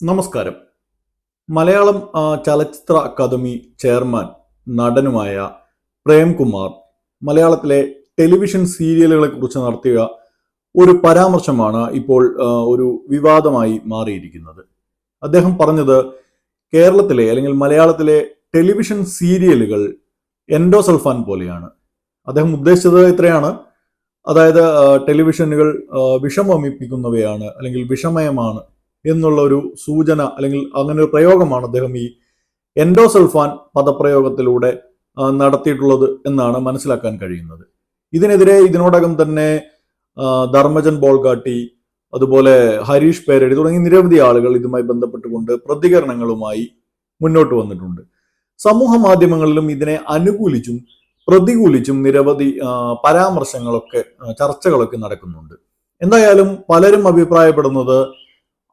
നമസ്കാരം. മലയാളം ചലച്ചിത്ര academy chairman നടനുമായ പ്രേംകുമാർ മലയാളത്തിലെ ടെലിവിഷൻ സീരിയലുകളെ കുറിച്ച് നടത്തിയ ഒരു പരാമർശമാണ് ഇപ്പോൾ ഒരു വിവാദമായി മാറിയിരിക്കുന്നത്. അദ്ദേഹം പറഞ്ഞത് കേരളത്തിലെ അല്ലെങ്കിൽ മലയാളത്തിലെ ടെലിവിഷൻ സീരിയലുകൾ എൻഡോസൾഫാൻ പോലെയാണ്. അദ്ദേഹം ഉദ്ദേശിച്ചത് ഇത്രയാണ്, അതായത് ടെലിവിഷനുകൾ വിഷം വമിപ്പിക്കുന്നവയാണ് അല്ലെങ്കിൽ വിഷമയമാണ് എന്നുള്ള ഒരു സൂചന അല്ലെങ്കിൽ അങ്ങനെ ഒരു പ്രയോഗമാണ് അദ്ദേഹം ഈ എൻഡോസൾഫാൻ പദപ്രയോഗത്തിലൂടെ നടത്തിയിട്ടുള്ളത് എന്നാണ് മനസ്സിലാക്കാൻ കഴിയുന്നത്. ഇതിനെതിരെ ഇതിനോടകം തന്നെ ധർമ്മജൻ ബോൾഗാട്ടി, അതുപോലെ ഹരീഷ് പേരടി തുടങ്ങി നിരവധി ആളുകൾ ഇതുമായി ബന്ധപ്പെട്ടുകൊണ്ട് പ്രതികരണങ്ങളുമായി മുന്നോട്ട് വന്നിട്ടുണ്ട്. സമൂഹ മാധ്യമങ്ങളിലും ഇതിനെ അനുകൂലിച്ചും പ്രതികൂലിച്ചും നിരവധി പരാമർശങ്ങളൊക്കെ ചർച്ചകളൊക്കെ നടക്കുന്നുണ്ട്. എന്തായാലും പലരും അഭിപ്രായപ്പെടുന്നത്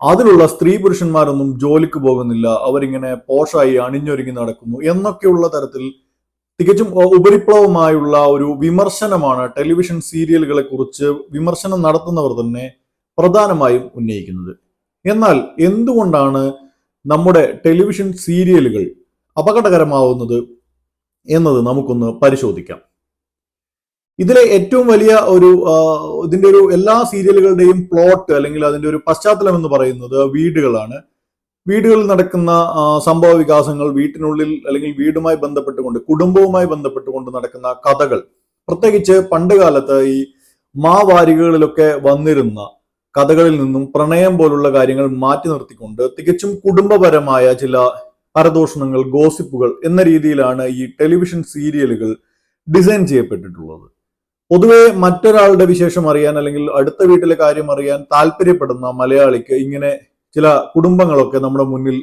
അതിലുള്ള സ്ത്രീ പുരുഷന്മാരൊന്നും ജോലിക്ക് പോകുന്നില്ല, അവരിങ്ങനെ പോഷായി അണിഞ്ഞൊരുങ്ങി നടക്കുന്നു എന്നൊക്കെയുള്ള തരത്തിൽ തികച്ചും ഉപരിപ്ലവമായുള്ള ഒരു വിമർശനമാണ് ടെലിവിഷൻ സീരിയലുകളെ കുറിച്ച് വിമർശനം നടത്തുന്നവർ തന്നെ പ്രധാനമായും ഉന്നയിക്കുന്നത്. എന്നാൽ എന്തുകൊണ്ടാണ് നമ്മുടെ ടെലിവിഷൻ സീരിയലുകൾ അപകടകരമാവുന്നത് എന്നത് നമുക്കൊന്ന് പരിശോധിക്കാം. ഇതിലെ ഏറ്റവും വലിയ ഇതിന്റെ ഒരു എല്ലാ സീരിയലുകളുടെയും പ്ലോട്ട് അല്ലെങ്കിൽ അതിന്റെ ഒരു പശ്ചാത്തലം എന്ന് പറയുന്നത് വീടുകളാണ്. വീടുകളിൽ നടക്കുന്ന സംഭവ വികാസങ്ങൾ, വീട്ടിനുള്ളിൽ അല്ലെങ്കിൽ വീടുമായി ബന്ധപ്പെട്ടുകൊണ്ട് കുടുംബവുമായി ബന്ധപ്പെട്ടുകൊണ്ട് നടക്കുന്ന കഥകൾ, പ്രത്യേകിച്ച് പണ്ട് കാലത്ത് ഈ മാവാരികകളിലൊക്കെ വന്നിരുന്ന കഥകളിൽ നിന്നും പ്രണയം പോലുള്ള കാര്യങ്ങൾ മാറ്റി നിർത്തിക്കൊണ്ട് തികച്ചും കുടുംബപരമായ ചില പരദൂഷണങ്ങൾ, ഗോസിപ്പുകൾ എന്ന രീതിയിലാണ് ഈ ടെലിവിഷൻ സീരിയലുകൾ ഡിസൈൻ ചെയ്യപ്പെട്ടിട്ടുള്ളത്. പൊതുവെ മറ്റൊരാളുടെ വിശേഷം അറിയാൻ അല്ലെങ്കിൽ അടുത്ത വീട്ടിലെ കാര്യം അറിയാൻ താല്പര്യപ്പെടുന്ന മലയാളിക്ക് ഇങ്ങനെ ചില കുടുംബങ്ങളൊക്കെ നമ്മുടെ മുന്നിൽ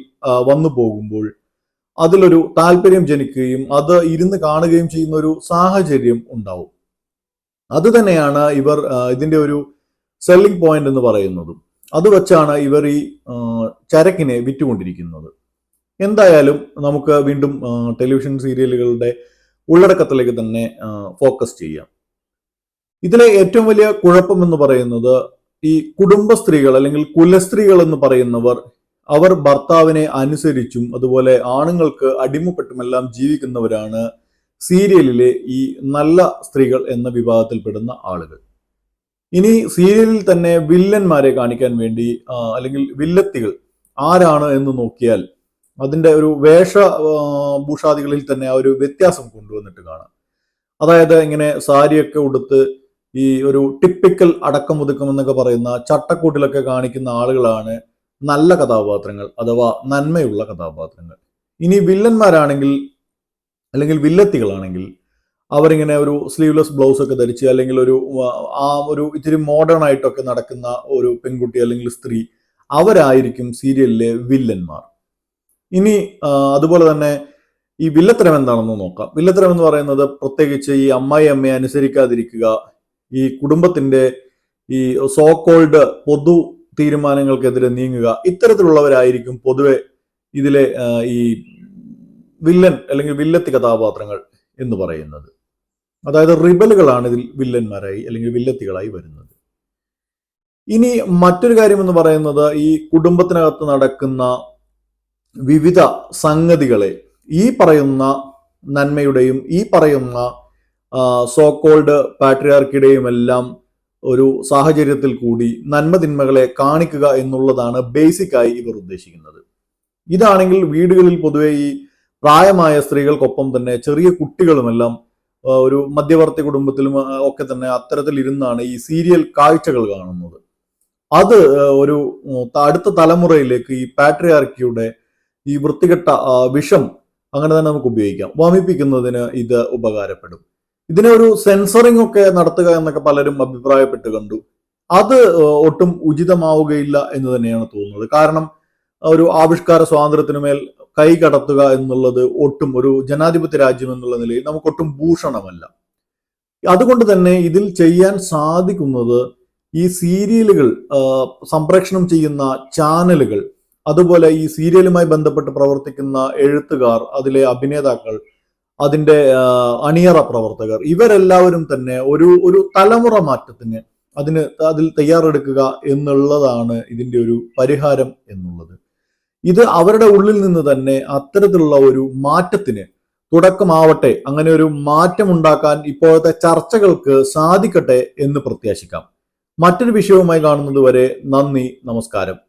വന്നു പോകുമ്പോൾ അതിലൊരു താല്പര്യം ജനിക്കുകയും അത് ഇരുന്ന് കാണുകയും ചെയ്യുന്ന ഒരു സാഹചര്യം ഉണ്ടാവും. അത് തന്നെയാണ് ഇവർ ഇതിന്റെ ഒരു സെല്ലിംഗ് പോയിന്റ് എന്ന് പറയുന്നതും. അത് വെച്ചാണ് ഇവർ ഈ ചരക്കിനെ വിറ്റുകൊണ്ടിരിക്കുന്നത്. എന്തായാലും നമുക്ക് വീണ്ടും ടെലിവിഷൻ സീരിയലുകളുടെ ഉള്ളടക്കത്തിലേക്ക് തന്നെ ഫോക്കസ് ചെയ്യാം. ഇതിലെ ഏറ്റവും വലിയ കുഴപ്പം എന്ന് പറയുന്നത് ഈ കുടുംബ സ്ത്രീകൾ അല്ലെങ്കിൽ കുലസ്ത്രീകൾ എന്ന് പറയുന്നവർ അവർ ഭർത്താവിനെ അനുസരിച്ചും അതുപോലെ ആണുങ്ങൾക്ക് അടിമപ്പെട്ടുമെല്ലാം ജീവിക്കുന്നവരാണ് സീരിയലിലെ ഈ നല്ല സ്ത്രീകൾ എന്ന വിഭാഗത്തിൽപ്പെടുന്ന ആളുകൾ. ഇനി സീരിയലിൽ തന്നെ വില്ലന്മാരെ കാണിക്കാൻ വേണ്ടി അല്ലെങ്കിൽ വില്ലത്തികൾ ആരാണ് എന്ന് നോക്കിയാൽ അതിന്റെ ഒരു വേഷഭൂഷാദികളിൽ തന്നെ ആ ഒരു വ്യത്യാസം കൊണ്ടുവന്നിട്ട് കാണാം. അതായത് ഇങ്ങനെ സാരിയൊക്കെ ഉടുത്ത് ഈ ഒരു ടിപ്പിക്കൽ അടക്കമുതുക്കം എന്നൊക്കെ പറയുന്ന ചട്ടക്കൂട്ടിലൊക്കെ കാണിക്കുന്ന ആളുകളാണ് നല്ല കഥാപാത്രങ്ങൾ അഥവാ നന്മയുള്ള കഥാപാത്രങ്ങൾ. ഇനി വില്ലന്മാരാണെങ്കിൽ അല്ലെങ്കിൽ വില്ലത്തികളാണെങ്കിൽ അവരിങ്ങനെ ഒരു സ്ലീവ്ലെസ് ബ്ലൗസ് ഒക്കെ ധരിച്ച് അല്ലെങ്കിൽ ഒരു ഇത്തിരി മോഡേൺ ആയിട്ടൊക്കെ നടക്കുന്ന ഒരു പെൺകുട്ടി അല്ലെങ്കിൽ സ്ത്രീ, അവരായിരിക്കും സീരിയലിലെ വില്ലന്മാർ. ഇനി അതുപോലെ തന്നെ ഈ വില്ലത്തരം എന്താണെന്ന് നോക്കാം. വില്ലത്തരം എന്ന് പറയുന്നത് പ്രത്യേകിച്ച് ഈ അമ്മയെ അനുസരിക്കാതിരിക്കുക, ഈ കുടുംബത്തിന്റെ ഈ സോ കോൾഡ് പൊതു തീരുമാനങ്ങൾക്കെതിരെ നീങ്ങുക, ഇത്തരത്തിലുള്ളവരായിരിക്കും പൊതുവെ ഇതിലെ ഈ വില്ലൻ അല്ലെങ്കിൽ വില്ലത്തി കഥാപാത്രങ്ങൾ എന്ന് പറയുന്നത്. അതായത് റിബലുകളാണ് ഇതിൽ വില്ലന്മാരായി അല്ലെങ്കിൽ വില്ലത്തികളായി വരുന്നത്. ഇനി മറ്റൊരു കാര്യം എന്ന് പറയുന്നത് ഈ കുടുംബത്തിനകത്ത് നടക്കുന്ന വിവിധ സംഗതികളെ ഈ പറയുന്ന നന്മയുടെയും ഈ പറയുന്ന സോ കോൾഡ് പാട്രിയാർക്കിയുടെയും എല്ലാം ഒരു സാഹചര്യത്തിൽ കൂടി നന്മ തിന്മകളെ കാണിക്കുക എന്നുള്ളതാണ് ബേസിക്കായി ഇവർ ഉദ്ദേശിക്കുന്നത്. ഇതാണെങ്കിൽ വീടുകളിൽ പൊതുവെ ഈ പ്രായമായ സ്ത്രീകൾക്കൊപ്പം തന്നെ ചെറിയ കുട്ടികളുമെല്ലാം ഒരു മധ്യവർത്തി കുടുംബത്തിലും ഒക്കെ തന്നെ അത്തരത്തിൽ ഇരുന്നാണ് ഈ സീരിയൽ കാഴ്ചകൾ കാണുന്നത്. അത് ഒരു അടുത്ത തലമുറയിലേക്ക് ഈ പാട്രിയാർക്കിയുടെ ഈ വൃത്തികെട്ട വിഷം അങ്ങനെ തന്നെ നമുക്ക് ഉപയോഗിക്കാം, വമിപ്പിക്കുന്നതിന് ഇത് ഉപകാരപ്പെടും. ഇതിനെ ഒരു സെൻസറിങ് ഒക്കെ നടത്തുക എന്നൊക്കെ പലരും അഭിപ്രായപ്പെട്ട് കണ്ടു. അത് ഒട്ടും ഉചിതമാവുകയില്ല എന്ന് തന്നെയാണ് തോന്നുന്നത്. കാരണം ഒരു ആവിഷ്കാര സ്വാതന്ത്ര്യത്തിനുമേൽ കൈ കടത്തുക എന്നുള്ളത് ഒട്ടും ഒരു ജനാധിപത്യ രാജ്യം എന്നുള്ള നിലയിൽ നമുക്കൊട്ടും ഭൂഷണമല്ല. അതുകൊണ്ട് തന്നെ ഇതിൽ ചെയ്യാൻ സാധിക്കുന്നത് ഈ സീരിയലുകൾ സംപ്രേഷണം ചെയ്യുന്ന ചാനലുകൾ, അതുപോലെ ഈ സീരിയലുമായി ബന്ധപ്പെട്ട് പ്രവർത്തിക്കുന്ന എഴുത്തുകാർ, അതിലെ അഭിനേതാക്കൾ, അതിന്റെ അണിയറ പ്രവർത്തകർ, ഇവരെല്ലാവരും തന്നെ ഒരു തലമുറ മാറ്റത്തിന് അതിൽ തയ്യാറെടുക്കുക എന്നുള്ളതാണ് ഇതിന്റെ ഒരു പരിഹാരം എന്നുള്ളത്. ഇത് അവരുടെ ഉള്ളിൽ നിന്ന് തന്നെ അത്തരത്തിലുള്ള ഒരു മാറ്റത്തിന് തുടക്കമാവട്ടെ. അങ്ങനെ ഒരു മാറ്റം ഉണ്ടാക്കാൻ ഇപ്പോഴത്തെ ചർച്ചകൾക്ക് സാധിക്കട്ടെ എന്ന് പ്രത്യാശിക്കാം. മറ്റൊരു വിഷയവുമായി കാണുന്നത് വരെ നന്ദി, നമസ്കാരം.